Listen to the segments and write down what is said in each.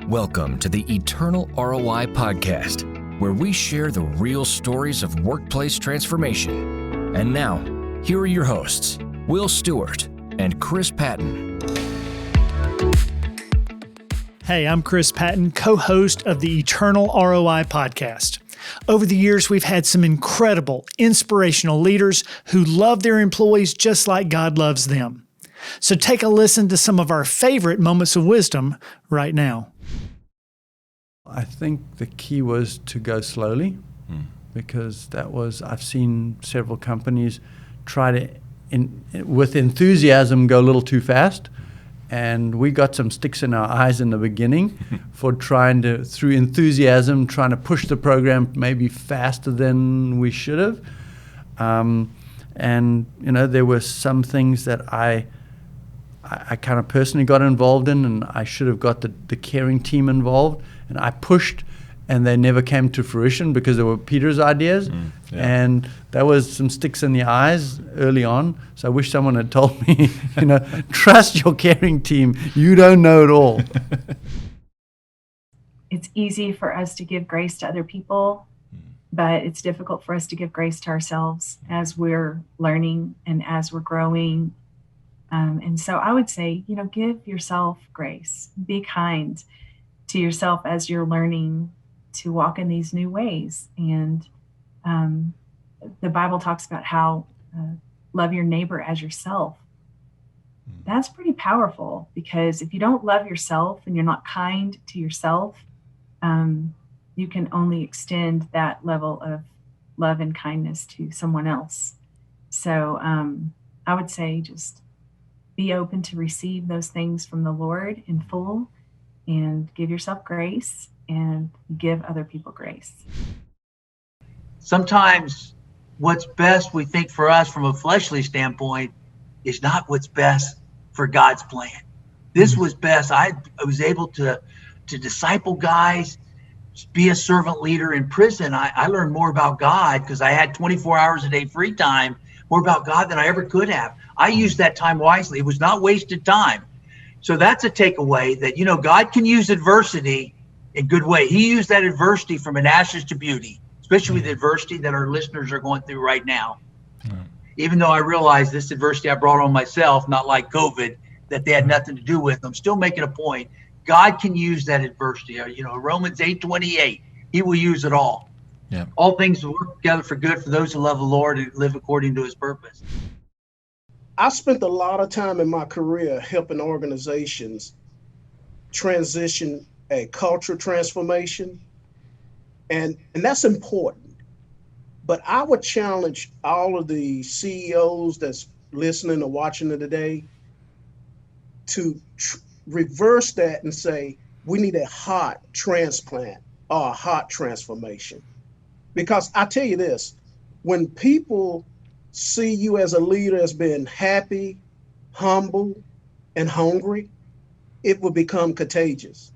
Welcome to the Eternal ROI Podcast, where we share the real stories of workplace transformation. And now, here are your hosts, Will Stewart and Chris Patton. Hey, I'm Chris Patton, co-host of the Eternal ROI Podcast. Over the years, we've had some incredible, inspirational leaders who love their employees just like God loves them. So take a listen to some of our favorite moments of wisdom right now. I think the key was to go slowly, because I've seen several companies try to, with enthusiasm, go a little too fast. And we got some sticks in our eyes in the beginning for through enthusiasm, trying to push the program maybe faster than we should have. And, there were some things that I kind of personally got involved in, and I should have got the caring team involved. And I pushed, and they never came to fruition because they were Peter's ideas. And that was some sticks in the eyes early on. So I wish someone had told me, trust your caring team. You don't know it all. It's easy for us to give grace to other people, but it's difficult for us to give grace to ourselves as we're learning and as we're growing. And so I would say, give yourself grace. Be kind to yourself as you're learning to walk in these new ways. And the Bible talks about how love your neighbor as yourself. That's pretty powerful, because if you don't love yourself and you're not kind to yourself, you can only extend that level of love and kindness to someone else. So I would say just be open to receive those things from the Lord in full, and give yourself grace and give other people grace. Sometimes what's best, we think, for us from a fleshly standpoint is not what's best for God's plan. This was best. I was able to disciple guys, be a servant leader in prison. I learned more about God because I had 24 hours a day free time, more about God than I ever could have. I used that time wisely. It was not wasted time. So that's a takeaway that, God can use adversity in good way. He used that adversity from an ashes to beauty, especially with the adversity that our listeners are going through right now. Even though I realize this adversity I brought on myself, not like COVID, that they had nothing to do with, I'm still making a point. God can use that adversity. Romans 8:28, he will use it all. Yeah. All things will work together for good for those who love the Lord and live according to his purpose. I spent a lot of time in my career helping organizations transition a cultural transformation, and that's important. But I would challenge all of the CEOs that's listening or watching it today to reverse that and say, we need a heart transplant or a heart transformation. Because I tell you this, when people see you as a leader as being happy, humble, and hungry, it will become contagious.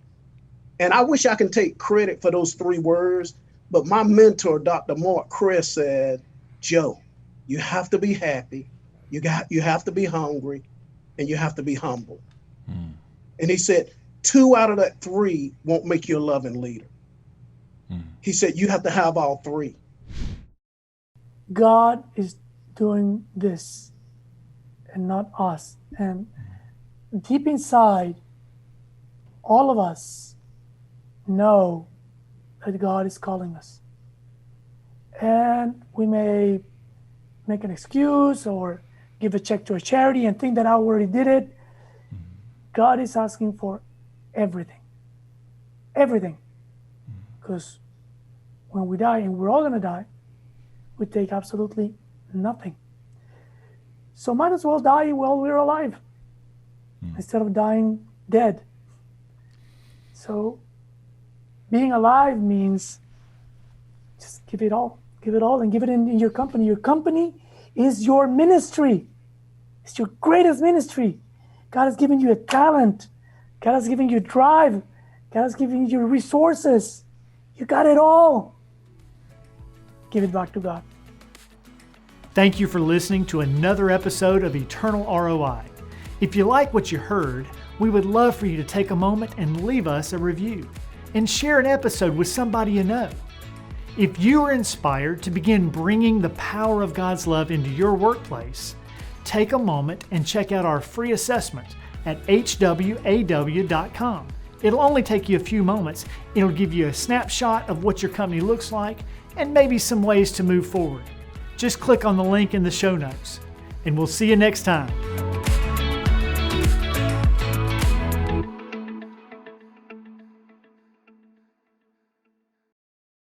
And I wish I can take credit for those three words, but my mentor, Dr. Mark Kress, said, Joe, you have to be happy, you have to be hungry, and you have to be humble. And he said, 2 out of that 3 won't make you a loving leader. He said, you have to have all 3. God is doing this and not us. And deep inside, all of us know that God is calling us. And we may make an excuse or give a check to a charity and think that I already did it. God is asking for everything. Everything. Because when we die, and we're all going to die, we take absolutely nothing. So might as well die while we're alive instead of dying dead. So being alive means just give it all and give it in your company. Your company is your ministry. It's your greatest ministry. God has given you a talent. God has given you drive. God has given you resources. You got it all. Give it back to God. Thank you for listening to another episode of Eternal ROI. If you like what you heard, We would love for you to take a moment and leave us a review and share an episode with somebody you know. If you are inspired to begin bringing the power of God's love into your workplace, take a moment and check out our free assessment at hwaw.com. It'll only take you a few moments. It'll give you a snapshot of what your company looks like and maybe some ways to move forward. Just click on the link in the show notes, and we'll see you next time.